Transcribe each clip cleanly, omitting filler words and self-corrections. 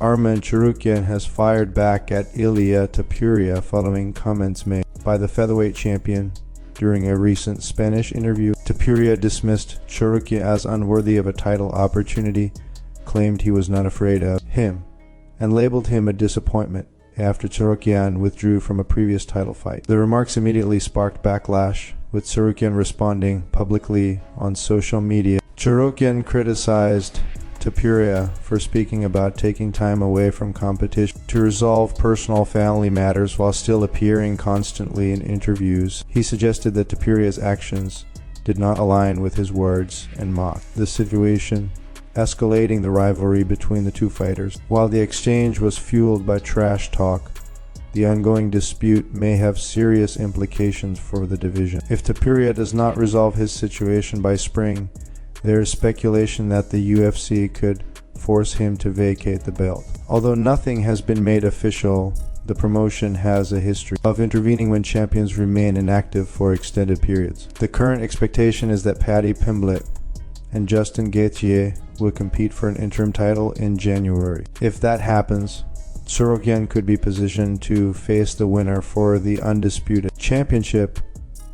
Arman Tsarukyan has fired back at Ilia Topuria following comments made by the featherweight champion during a recent Spanish interview. Topuria dismissed Tsarukyan as unworthy of a title opportunity, claimed he was not afraid of him, and labeled him a disappointment after Tsarukyan withdrew from a previous title fight. The remarks immediately sparked backlash, with Tsarukyan responding publicly on social media. Tsarukyan criticized Topuria for speaking about taking time away from competition to resolve personal family matters while still appearing constantly in interviews. He suggested that Topuria's actions did not align with his words and mocked the situation, escalating the rivalry between the two fighters. While the exchange was fueled by trash talk, the ongoing dispute may have serious implications for the division. If Topuria does not resolve his situation by spring, there is speculation that the UFC could force him to vacate the belt. Although nothing has been made official, the promotion has a history of intervening when champions remain inactive for extended periods. The current expectation is that Paddy, Pimblett, and Gaethje will compete for an interim title in January. If that happens, Tsarukyan could be positioned to face the winner for the undisputed championship,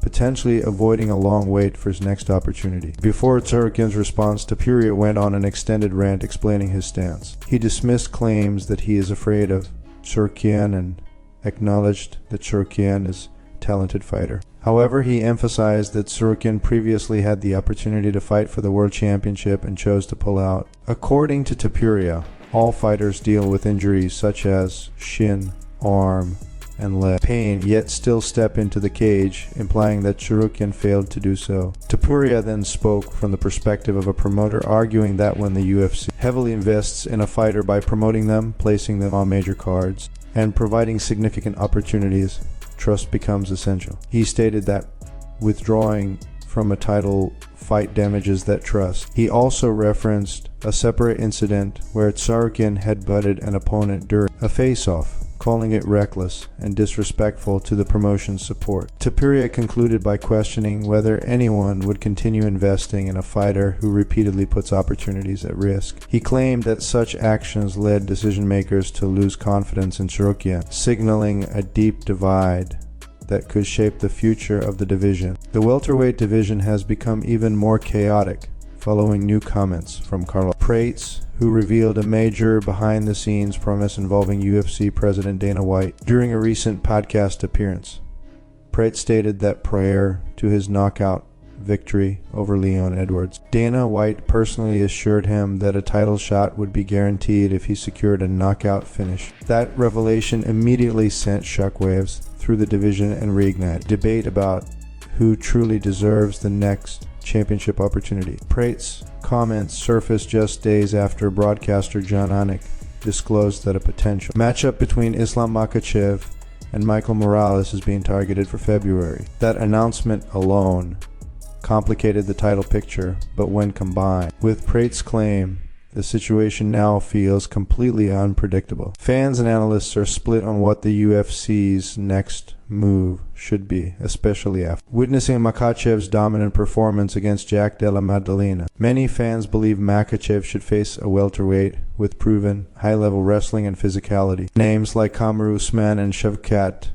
potentially avoiding a long wait for his next opportunity. Before Tsarukyan's response, Topuria went on an extended rant explaining his stance. He dismissed claims that he is afraid of Tsarukyan and acknowledged that Tsarukyan is a talented fighter. However, he emphasized that Tsarukyan previously had the opportunity to fight for the World Championship and chose to pull out. According to Topuria, all fighters deal with injuries such as shin, arm, and leg pain, yet still step into the cage, implying that Tsarukyan failed to do so. Topuria then spoke from the perspective of a promoter, arguing that when the UFC heavily invests in a fighter by promoting them, placing them on major cards, and providing significant opportunities, trust becomes essential. He stated that withdrawing from a title fight damages that trust. He also referenced a separate incident where Tsarukyan headbutted an opponent during a face-off, calling it reckless and disrespectful to the promotion's support. Topuria concluded by questioning whether anyone would continue investing in a fighter who repeatedly puts opportunities at risk. He claimed that such actions led decision-makers to lose confidence in Tsarukyan, signaling a deep divide that could shape the future of the division. The welterweight division has become even more chaotic following new comments from Carlos Prates, who revealed a major behind-the-scenes promise involving UFC President Dana White during a recent podcast appearance. Prates stated that prior to his knockout victory over Leon Edwards, Dana White personally assured him that a title shot would be guaranteed if he secured a knockout finish. That revelation immediately sent shockwaves through the division and reignited debate about who truly deserves the next championship opportunity. Prates' comments surfaced just days after broadcaster John Anik disclosed that a potential matchup between Islam Makhachev and Michael Morales is being targeted for February. That announcement alone complicated the title picture, but when combined with Prates' claim, the situation now feels completely unpredictable. Fans and analysts are split on what the UFC's next move should be, especially after witnessing Makhachev's dominant performance against Jack Della Maddalena. Many fans believe Makhachev should face a welterweight with proven high-level wrestling and physicality. Names like Kamaru Usman and Shavkat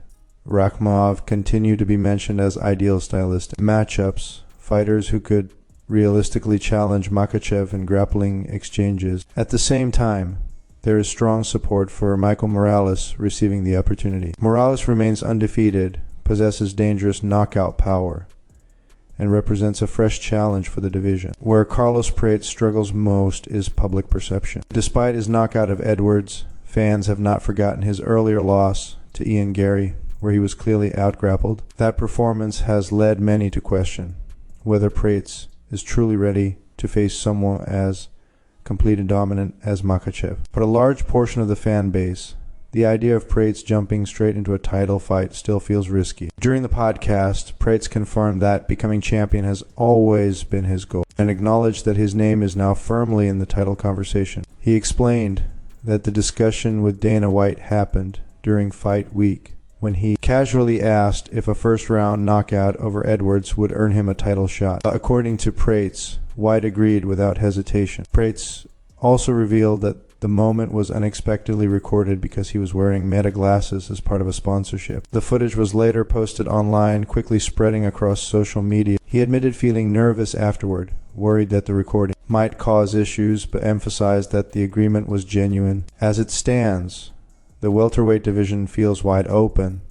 Rakhmonov continue to be mentioned as ideal stylistic matchups, fighters who could realistically challenge Makhachev in grappling exchanges. At the same time, there is strong support for Michael Morales receiving the opportunity. Morales remains undefeated, possesses dangerous knockout power, and represents a fresh challenge for the division. Where Carlos Prates struggles most is public perception. Despite his knockout of Edwards, fans have not forgotten his earlier loss to Ian Gary, where he was clearly outgrappled. That performance has led many to question whether Prates is truly ready to face someone as complete and dominant as Makhachev. But a large portion of the fan base, the idea of Prates jumping straight into a title fight still feels risky. During the podcast, Prates confirmed that becoming champion has always been his goal and acknowledged that his name is now firmly in the title conversation. He explained that the discussion with Dana White happened during fight week, when he casually asked if a first-round knockout over Edwards would earn him a title shot. According to Prates, White agreed without hesitation. Prates also revealed that The moment was unexpectedly recorded because he was wearing Meta glasses as part of a sponsorship. The footage was later posted online, quickly spreading across social media. He admitted feeling nervous afterward, worried that the recording might cause issues, but emphasized that the agreement was genuine. As it stands, the welterweight division feels wide open,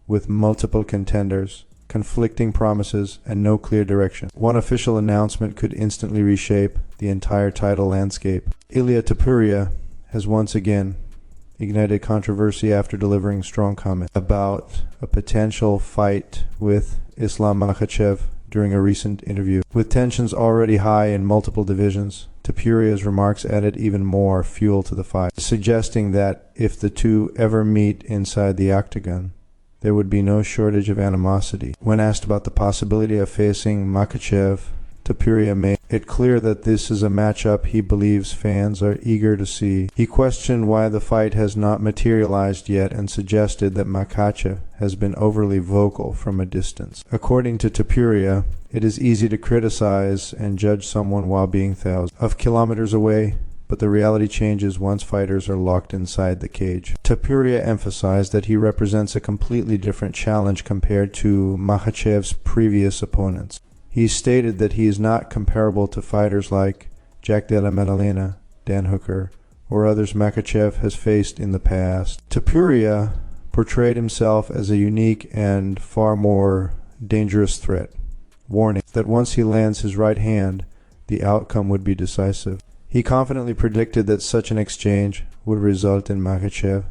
with multiple contenders, conflicting promises, and no clear direction. One official announcement could instantly reshape the entire title landscape. Ilia Topuria has once again ignited controversy after delivering strong comments about a potential fight with Islam Makhachev during a recent interview. With tensions already high in multiple divisions, Topuria's remarks added even more fuel to the fight, suggesting that if the two ever meet inside the octagon, there would be no shortage of animosity. When asked about the possibility of facing Makhachev, Topuria made it clear that this is a matchup he believes fans are eager to see. He questioned why the fight has not materialized yet and suggested that Makhachev has been overly vocal from a distance. According to Topuria, it is easy to criticize and judge someone while being thousands of kilometers away, but the reality changes once fighters are locked inside the cage. Topuria emphasized that he represents a completely different challenge compared to Makhachev's previous opponents. He stated that he is not comparable to fighters like Jack Della Maddalena, Dan Hooker, or others Makhachev has faced in the past. Topuria portrayed himself as a unique and far more dangerous threat, warning that once he lands his right hand, the outcome would be decisive. He confidently predicted that such an exchange would result in Makhachev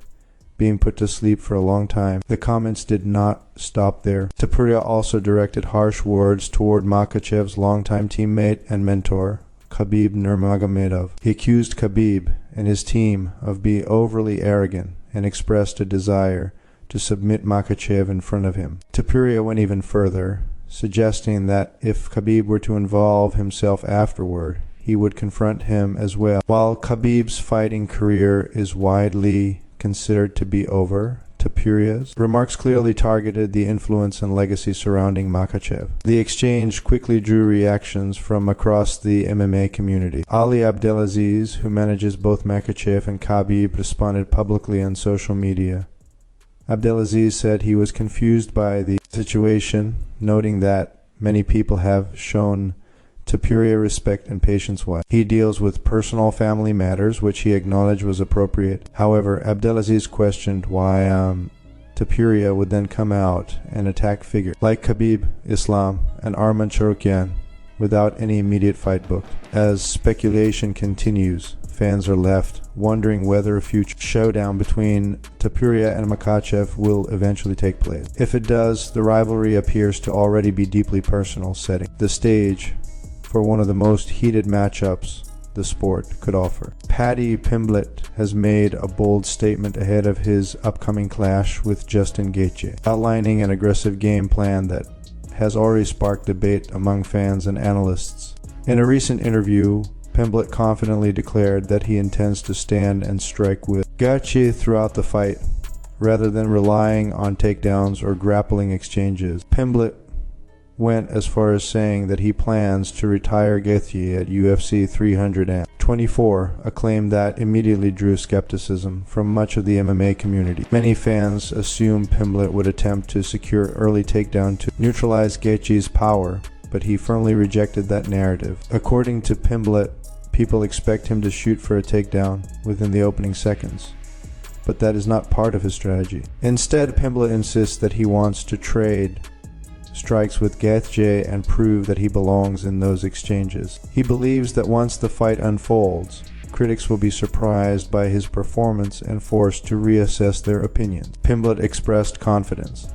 being put to sleep for a long time. The comments did not stop there. Topuria also directed harsh words toward Makhachev's longtime teammate and mentor, Khabib Nurmagomedov. He accused Khabib and his team of being overly arrogant and expressed a desire to submit Makhachev in front of him. Topuria went even further, suggesting that if Khabib were to involve himself afterward, he would confront him as well. While Khabib's fighting career is widely considered to be over, Topuria's remarks clearly targeted the influence and legacy surrounding Makhachev. The exchange quickly drew reactions from across the MMA community. Ali Abdelaziz, who manages both Makhachev and Khabib, responded publicly on social media. Abdelaziz said he was confused by the situation, noting that many people have shown Topuria respect and patience wise. He deals with personal family matters, which he acknowledged was appropriate. However, Abdelaziz questioned why Topuria would then come out and attack figures like Khabib, Islam, and Arman Tsarukyan without any immediate fight booked. As speculation continues, fans are left wondering whether a future showdown between Topuria and Makhachev will eventually take place. If it does, the rivalry appears to already be deeply personal, setting the stage for one of the most heated matchups the sport could offer. Paddy Pimblett has made a bold statement ahead of his upcoming clash with Justin Gaethje, outlining an aggressive game plan that has already sparked debate among fans and analysts. In a recent interview, Pimblett confidently declared that he intends to stand and strike with Gaethje throughout the fight, rather than relying on takedowns or grappling exchanges. Pimblett went as far as saying that he plans to retire Gaethje at UFC 324, a claim that immediately drew skepticism from much of the MMA community. Many fans assumed Pimblett would attempt to secure early takedown to neutralize Gaethje's power, but he firmly rejected that narrative. According to Pimblett, people expect him to shoot for a takedown within the opening seconds, but that is not part of his strategy. Instead, Pimblett insists that he wants to trade strikes with Gaethje and prove that he belongs in those exchanges. He believes that once the fight unfolds, critics will be surprised by his performance and forced to reassess their opinions. Pimblett expressed confidence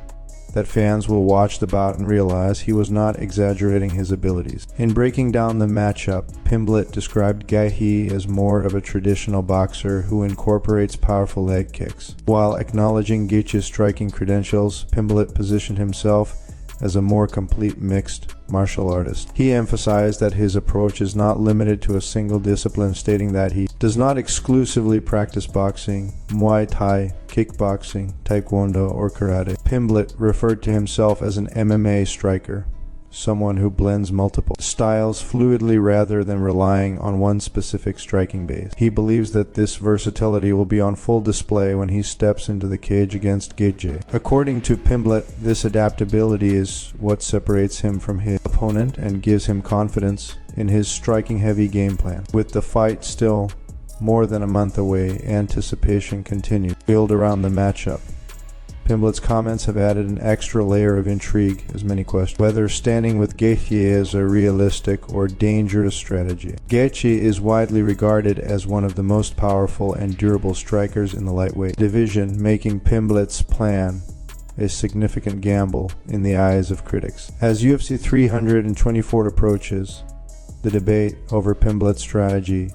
that fans will watch the bout and realize he was not exaggerating his abilities. In breaking down the matchup, Pimblett described Gaethje as more of a traditional boxer who incorporates powerful leg kicks. While acknowledging Gaethje's striking credentials, Pimblett positioned himself as a more complete mixed martial artist. He emphasized that his approach is not limited to a single discipline, stating that he does not exclusively practice boxing, Muay Thai, kickboxing, Taekwondo, or karate. Pimblett referred to himself as an MMA striker, someone who blends multiple styles fluidly rather than relying on one specific striking base. He believes that this versatility will be on full display when he steps into the cage against Gaethje. According to Pimblett, this adaptability is what separates him from his opponent and gives him confidence in his striking-heavy game plan. With the fight still more than a month away, anticipation continues to build around the matchup. Pimblett's comments have added an extra layer of intrigue, as many question whether standing with Gaethje is a realistic or dangerous strategy. Gaethje is widely regarded as one of the most powerful and durable strikers in the lightweight division, making Pimblett's plan a significant gamble in the eyes of critics. As UFC 324 approaches, the debate over Pimblett's strategy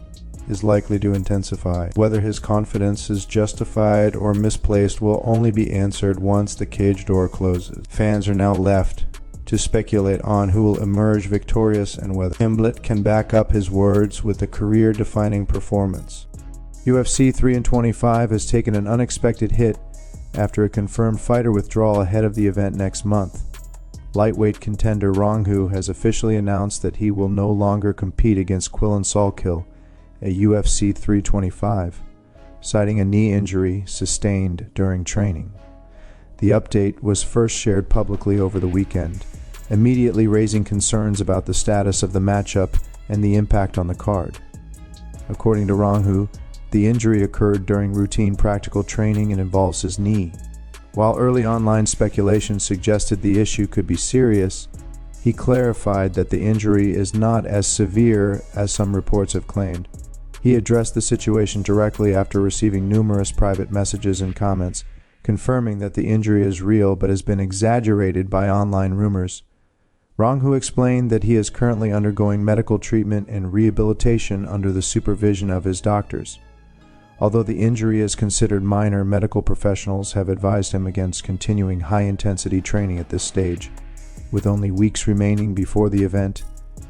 is likely to intensify. Whether his confidence is justified or misplaced will only be answered once the cage door closes. Fans are now left to speculate on who will emerge victorious and whether Pimblett can back up his words with a career-defining performance. UFC 325 has taken an unexpected hit after a confirmed fighter withdrawal ahead of the event next month. Lightweight contender Ronghu has officially announced that he will no longer compete against Quillan Salkill at UFC 325, citing a knee injury sustained during training. The update was first shared publicly over the weekend, immediately raising concerns about the status of the matchup and the impact on the card. According to Ronghu, the injury occurred during routine practical training and involves his knee. While early online speculation suggested the issue could be serious, he clarified that the injury is not as severe as some reports have claimed. He addressed the situation directly after receiving numerous private messages and comments, confirming that the injury is real but has been exaggerated by online rumors. Ronghu explained that he is currently undergoing medical treatment and rehabilitation under the supervision of his doctors. Although the injury is considered minor, medical professionals have advised him against continuing high-intensity training at this stage. With only weeks remaining before the event,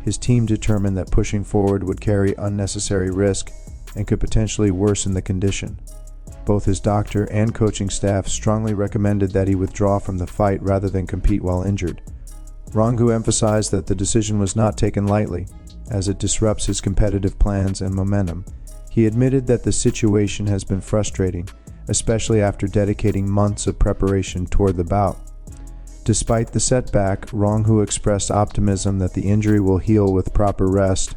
his team determined that pushing forward would carry unnecessary risk and could potentially worsen the condition. Both his doctor and coaching staff strongly recommended that he withdraw from the fight rather than compete while injured. Ronghu emphasized that the decision was not taken lightly, as it disrupts his competitive plans and momentum. He admitted that the situation has been frustrating, especially after dedicating months of preparation toward the bout. Despite the setback, Ronghu expressed optimism that the injury will heal with proper rest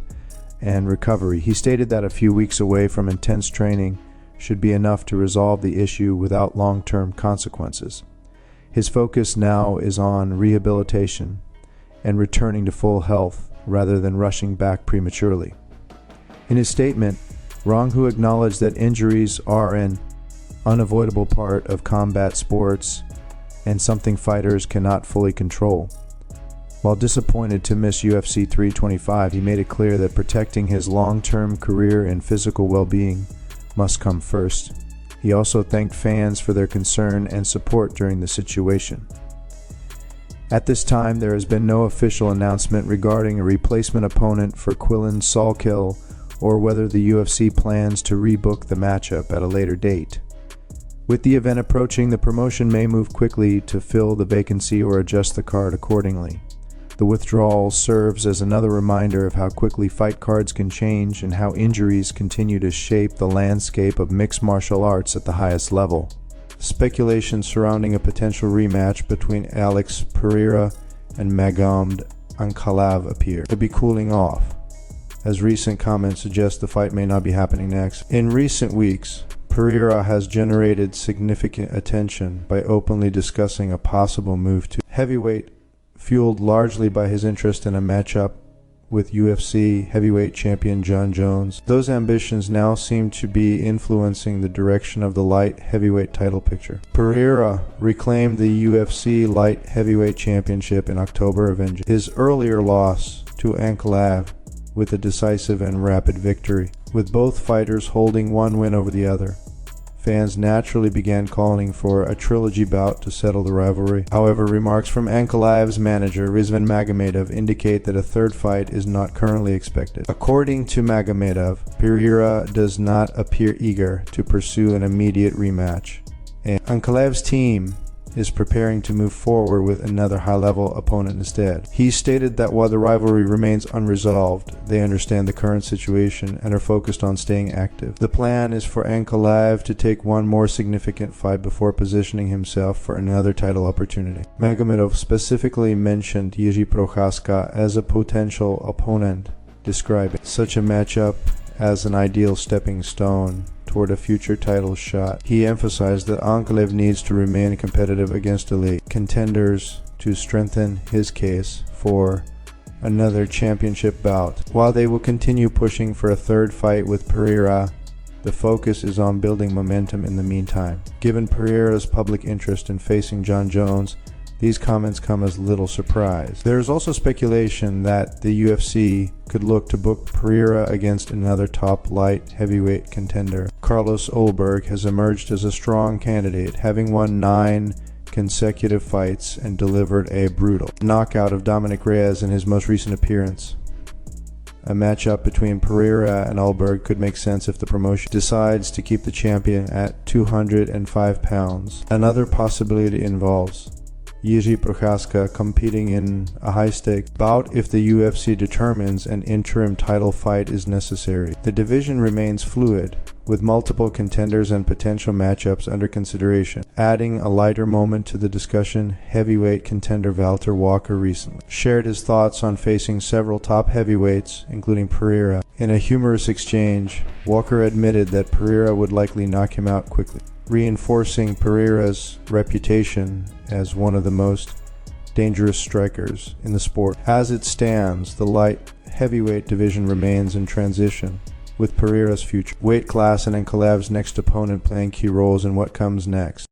and recovery. He stated that a few weeks away from intense training should be enough to resolve the issue without long-term consequences. His focus now is on rehabilitation and returning to full health rather than rushing back prematurely. In his statement, Ronghu acknowledged that injuries are an unavoidable part of combat sports and something fighters cannot fully control. While disappointed to miss UFC 325, he made it clear that protecting his long-term career and physical well-being must come first. He also thanked fans for their concern and support during the situation. At this time, there has been no official announcement regarding a replacement opponent for Quillan Salkill or whether the UFC plans to rebook the matchup at a later date. With the event approaching, the promotion may move quickly to fill the vacancy or adjust the card accordingly. The withdrawal serves as another reminder of how quickly fight cards can change and how injuries continue to shape the landscape of mixed martial arts at the highest level. Speculation surrounding a potential rematch between Alex Pereira and Magomed Ankalaev appear to be cooling off, as recent comments suggest the fight may not be happening next. In recent weeks, Pereira has generated significant attention by openly discussing a possible move to heavyweight, fueled largely by his interest in a matchup with UFC heavyweight champion Jon Jones. Those ambitions now seem to be influencing the direction of the light heavyweight title picture. Pereira reclaimed the UFC light heavyweight championship in October, avenging his earlier loss to Ankalaev with a decisive and rapid victory, with both fighters holding one win over the other. Fans naturally began calling for a trilogy bout to settle the rivalry. However, remarks from Ankalaev's manager, Rizvan Magomedov, indicate that a third fight is not currently expected. According to Magomedov, Pereira does not appear eager to pursue an immediate rematch, and Ankalaev's team is preparing to move forward with another high-level opponent instead. He stated that while the rivalry remains unresolved, they understand the current situation and are focused on staying active. The plan is for Ankalaev to take one more significant fight before positioning himself for another title opportunity. Magomedov specifically mentioned Jiří Procházka as a potential opponent, describing such a matchup as an ideal stepping stone toward a future title shot. He emphasized that Ankalaev needs to remain competitive against elite contenders to strengthen his case for another championship bout. While they will continue pushing for a third fight with Pereira, the focus is on building momentum in the meantime. Given Pereira's public interest in facing Jon Jones, these comments come as little surprise. There is also speculation that the UFC could look to book Pereira against another top light heavyweight contender. Carlos Ulberg has emerged as a strong candidate, having won 9 consecutive fights and delivered a brutal knockout of Dominic Reyes in his most recent appearance. A matchup between Pereira and Ulberg could make sense if the promotion decides to keep the champion at 205 pounds. Another possibility involves Jiří Procházka competing in a high-stakes bout if the UFC determines an interim title fight is necessary. The division remains fluid, with multiple contenders and potential matchups under consideration. Adding a lighter moment to the discussion, heavyweight contender Walter Walker recently shared his thoughts on facing several top heavyweights, including Pereira. In a humorous exchange, Walker admitted that Pereira would likely knock him out quickly, reinforcing Pereira's reputation as one of the most dangerous strikers in the sport. As it stands, the light heavyweight division remains in transition, with Pereira's future weight class and Ankalaev's next opponent playing key roles in what comes next.